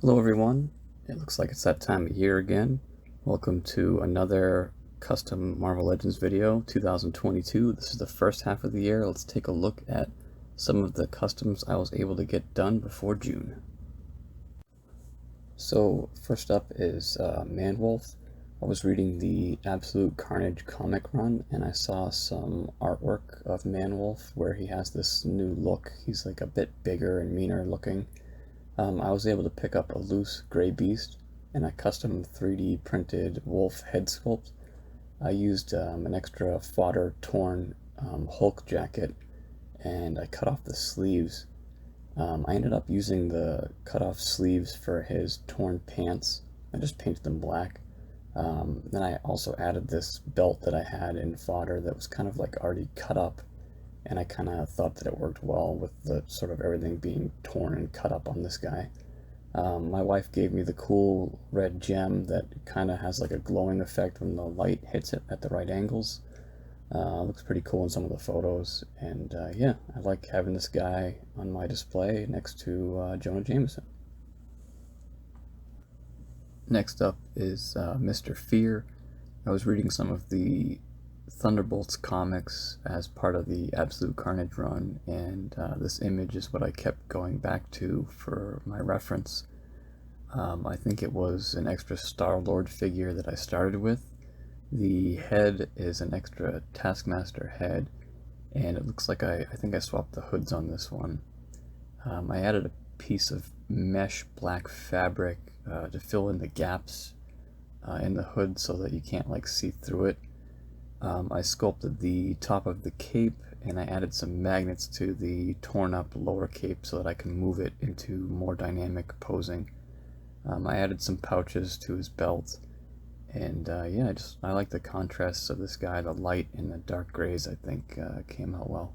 Hello everyone, it looks like it's that time of year again. Welcome to another custom Marvel Legends video, 2022. This is the first half of the year. Let's take a look at some of the customs I was able to get done before June. So first up is Manwolf. I was reading the Absolute Carnage comic run and I saw some artwork of Manwolf where he has this new look. He's like a bit bigger and meaner looking. I was able to pick up a loose gray beast and a custom 3D printed wolf head sculpt. I used an extra fodder torn Hulk jacket and I cut off the sleeves. I ended up using the cut off sleeves for his torn pants. I just painted them black. Then I also added this belt that I had in fodder that was kind of like already cut up, and I kind of thought that it worked well with the sort of everything being torn and cut up on this guy. My wife gave me the cool red gem that kind of has like a glowing effect when the light hits it at the right angles. Looks pretty cool in some of the photos, and yeah, I like having this guy on my display next to Jonah Jameson. Next up is Mr. Fear. I was reading some of the Thunderbolts comics as part of the Absolute Carnage run, and this image is what I kept going back to for my reference. I think it was an extra Star-Lord figure that I started with. The head is an extra Taskmaster head, and it looks like I think I swapped the hoods on this one. I added a piece of mesh black fabric to fill in the gaps in the hood so that you can't like see through it. I sculpted the top of the cape and I added some magnets to the torn up lower cape so that I can move it into more dynamic posing. I added some pouches to his belt, and yeah, I like the contrasts of this guy. The light and the dark grays I think came out well.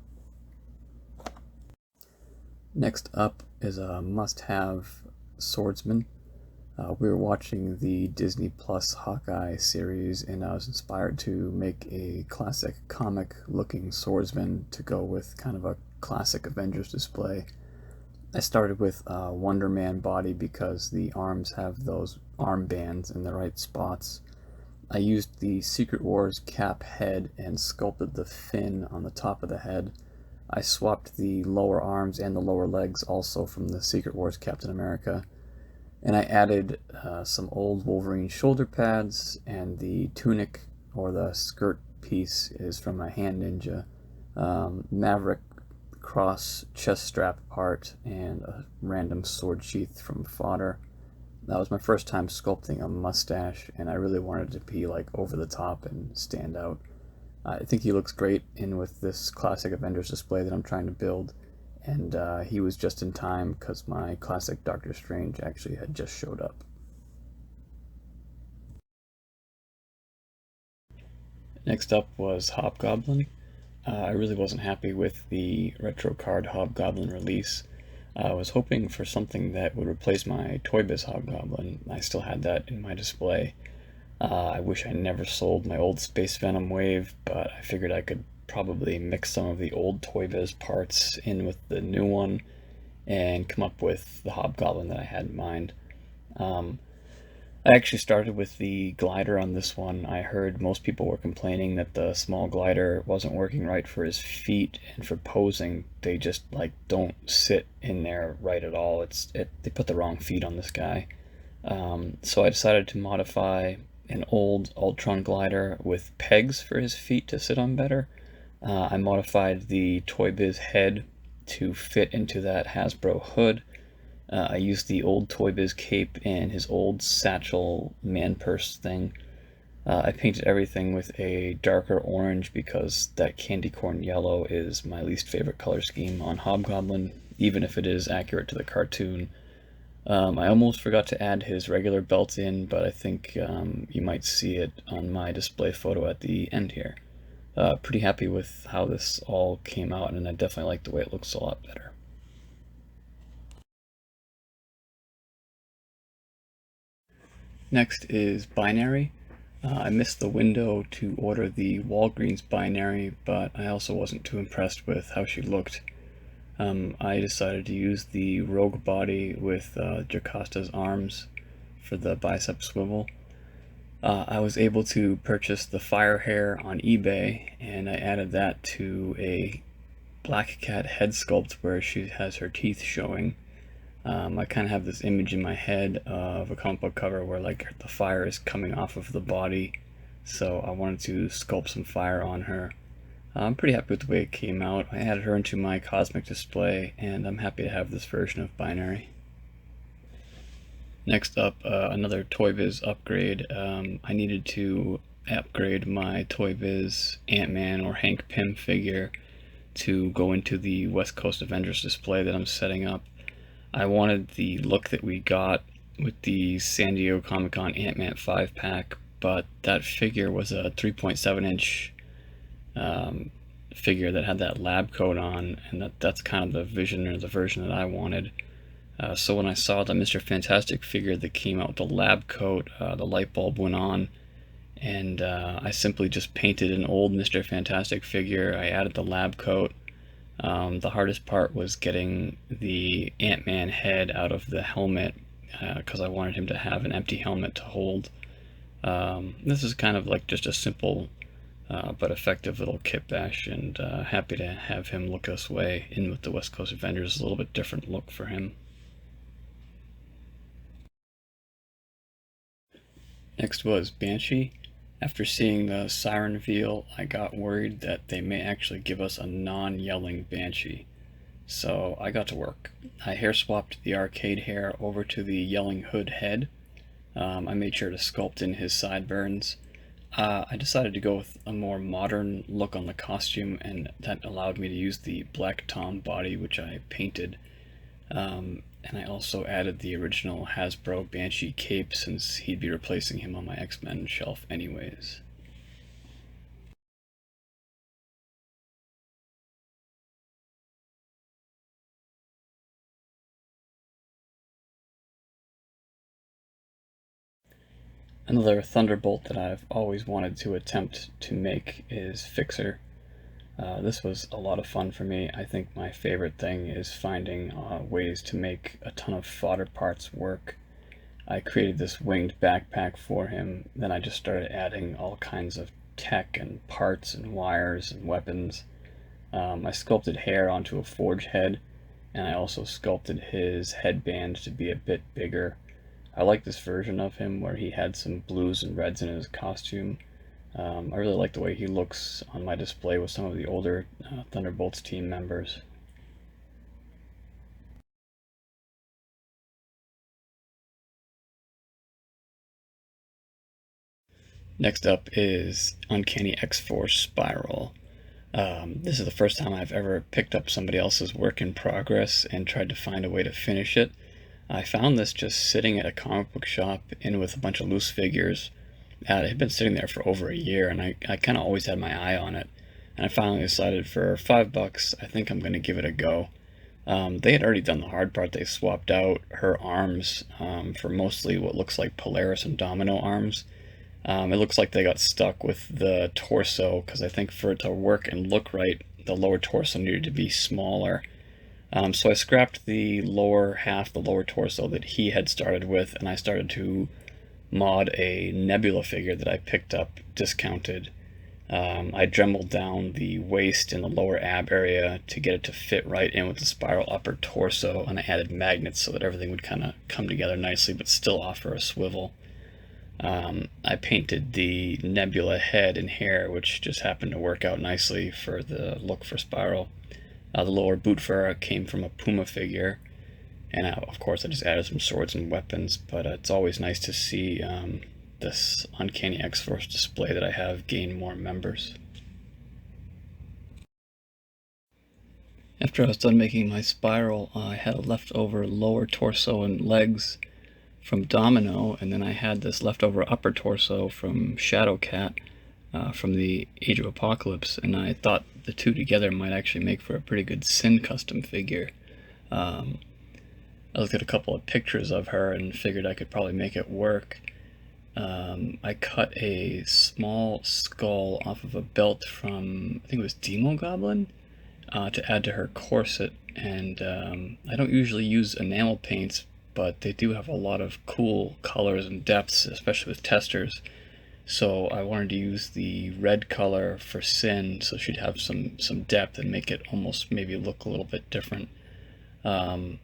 Next up is a must-have swordsman. We were watching the Disney Plus Hawkeye series, and I was inspired to make a classic comic looking swordsman to go with kind of a classic Avengers display. I started with a Wonder Man body because the arms have those arm bands in the right spots. I used the Secret Wars cap head and sculpted the fin on the top of the head. I swapped the lower arms and the lower legs also from the Secret Wars Captain America. And I added some old Wolverine shoulder pads, and the tunic or the skirt piece is from a Hand Ninja. Maverick cross chest strap part and a random sword sheath from fodder. That was my first time sculpting a mustache, and I really wanted it to be like over the top and stand out. I think he looks great in with this classic Avengers display that I'm trying to build, and he was just in time because my classic Doctor Strange actually had just showed up. Next up was Hobgoblin. I really wasn't happy with the retro card Hobgoblin release. I was hoping for something that would replace my Toy Biz Hobgoblin. I still had that in my display. I wish I never sold my old Space Venom wave, but I figured I could probably mix some of the old Toy Biz parts in with the new one and come up with the Hobgoblin that I had in mind. I actually started with the glider on this one. I heard most people were complaining that the small glider wasn't working right for his feet, and for posing they just like don't sit in there right at all. They put the wrong feet on this guy. So I decided to modify an old Ultron glider with pegs for his feet to sit on better. I modified the Toy Biz head to fit into that Hasbro hood. I used the old Toy Biz cape and his old satchel man purse thing. I painted everything with a darker orange because that candy corn yellow is my least favorite color scheme on Hobgoblin, even if it is accurate to the cartoon. I almost forgot to add his regular belt in, but I think you might see it on my display photo at the end here. Pretty happy with how this all came out, and I definitely like the way it looks a lot better. Next is Binary. I missed the window to order the Walgreens Binary, but I also wasn't too impressed with how she looked. I decided to use the rogue body with Jocasta's arms for the bicep swivel. I was able to purchase the fire hair on eBay, and I added that to a black cat head sculpt where she has her teeth showing. I kind of have this image in my head of a comic book cover where like the fire is coming off of the body, so I wanted to sculpt some fire on her. I'm pretty happy with the way it came out. I added her into my cosmic display, and I'm happy to have this version of Binary. Next up, another Toy Biz upgrade. I needed to upgrade my Toy Biz Ant-Man or Hank Pym figure to go into the West Coast Avengers display that I'm setting up. I wanted the look that we got with the San Diego Comic-Con Ant-Man 5-pack, but that figure was a 3.7-inch figure that had that lab coat on, and that's kind of the vision or the version that I wanted. So when I saw the Mr. Fantastic figure that came out with the lab coat, the light bulb went on, and I simply just painted an old Mr. Fantastic figure. I added the lab coat. The hardest part was getting the Ant-Man head out of the helmet because I wanted him to have an empty helmet to hold. This is kind of like just a simple but effective little kit bash, and happy to have him look this way in with the West Coast Avengers. A little bit different look for him. Next was Banshee. After seeing the siren reveal, I got worried that they may actually give us a non-yelling Banshee. So I got to work. I hair swapped the arcade hair over to the yelling hood head. I made sure to sculpt in his sideburns. I decided to go with a more modern look on the costume, and that allowed me to use the Black Tom body, which I painted. And I also added the original Hasbro Banshee cape, since he'd be replacing him on my X-Men shelf anyways. Another Thunderbolt that I've always wanted to attempt to make is Fixer. This was a lot of fun for me. I think my favorite thing is finding ways to make a ton of fodder parts work. I created this winged backpack for him, then I just started adding all kinds of tech and parts and wires and weapons. I sculpted hair onto a forge head, and I also sculpted his headband to be a bit bigger. I like this version of him where he had some blues and reds in his costume. I really like the way he looks on my display with some of the older Thunderbolts team members. Next up is Uncanny X-Force Spiral. This is the first time I've ever picked up somebody else's work in progress and tried to find a way to finish it. I found this just sitting at a comic book shop in with a bunch of loose figures. It had been sitting there for over a year, and I kind of always had my eye on it. And I finally decided for $5, I think I'm going to give it a go. They had already done the hard part. They swapped out her arms for mostly what looks like Polaris and Domino arms. It looks like they got stuck with the torso, because I think for it to work and look right, the lower torso needed to be smaller. So I scrapped the lower half, the lower torso that he had started with, and I started to mod a Nebula figure that I picked up discounted. I dremeled down the waist and the lower ab area to get it to fit right in with the spiral upper torso, and I added magnets so that everything would kind of come together nicely but still offer a swivel. I painted the Nebula head and hair, which just happened to work out nicely for the look for Spiral. The lower boot fur came from a Puma figure, and of course I just added some swords and weapons, but it's always nice to see this Uncanny X-Force display that I have gain more members. After I was done making my Spiral, I had a leftover lower torso and legs from Domino, and then I had this leftover upper torso from Shadowcat from the Age of Apocalypse, and I thought the two together might actually make for a pretty good Sin custom figure. I looked at a couple of pictures of her and figured I could probably make it work. I cut a small skull off of a belt from, I think it was Demo Goblin. to add to her corset, and I don't usually use enamel paints, but they do have a lot of cool colors and depths, especially with testers. So I wanted to use the red color for Sin, so she'd have some depth and make it almost maybe look a little bit different. Um,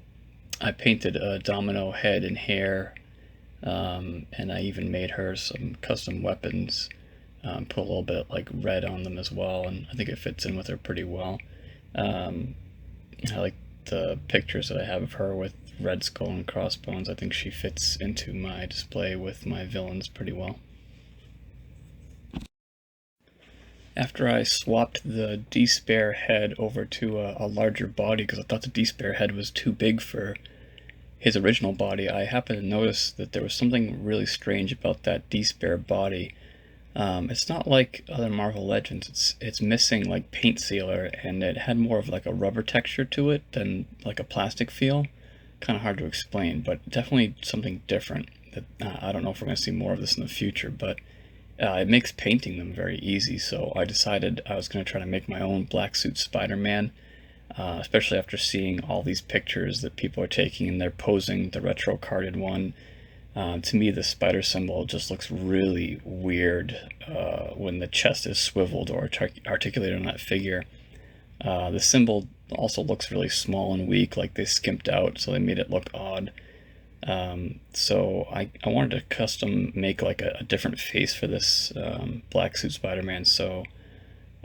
I painted a domino head and hair, and I even made her some custom weapons. Put a little bit like red on them as well, and I think it fits in with her pretty well. Um, I like the pictures that I have of her with red skull and crossbones. I think she fits into my display with my villains pretty well. After I swapped the Despair head over to a larger body because I thought the Despair head was too big for his original body, I happened to notice that there was something really strange about that Despair body. It's not like other Marvel Legends. It's missing like paint sealer, and it had more of like a rubber texture to it than like a plastic feel. Kind of hard to explain, but definitely something different. That I don't know if we're going to see more of this in the future, but it makes painting them very easy. So I decided I was going to try to make my own black suit Spider-Man, especially after seeing all these pictures that people are taking and they're posing the retro carded one. To me, the spider symbol just looks really weird when the chest is swiveled or articulated on that figure. The symbol also looks really small and weak, like they skimped out, so they made it look odd. So I wanted to custom make like a different face for this black suit Spider-Man, so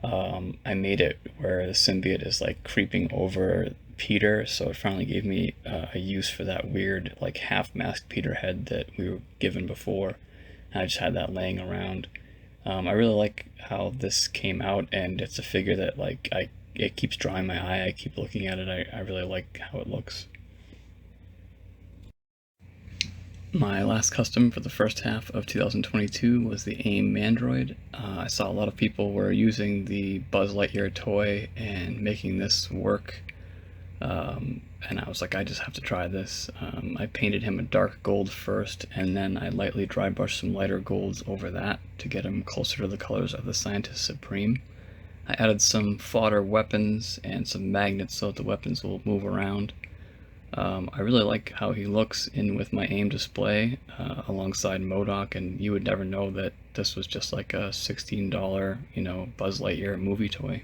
I made it where the symbiote is like creeping over Peter, so it finally gave me a use for that weird like half-masked Peter head that we were given before. And I just had that laying around. I really like how this came out, and it's a figure that like it keeps drawing my eye. I keep looking at it. I really like how it looks. My last custom for the first half of 2022 was the AIM Mandroid. I saw a lot of people were using the Buzz Lightyear toy and making this work, and I was like, I just have to try this. I painted him a dark gold first, and then I lightly dry brushed some lighter golds over that to get him closer to the colors of the Scientist Supreme. I added some fodder weapons and some magnets so that the weapons will move around. I really like how he looks in with my AIM display alongside MODOK, and you would never know that this was just like a $16, Buzz Lightyear movie toy.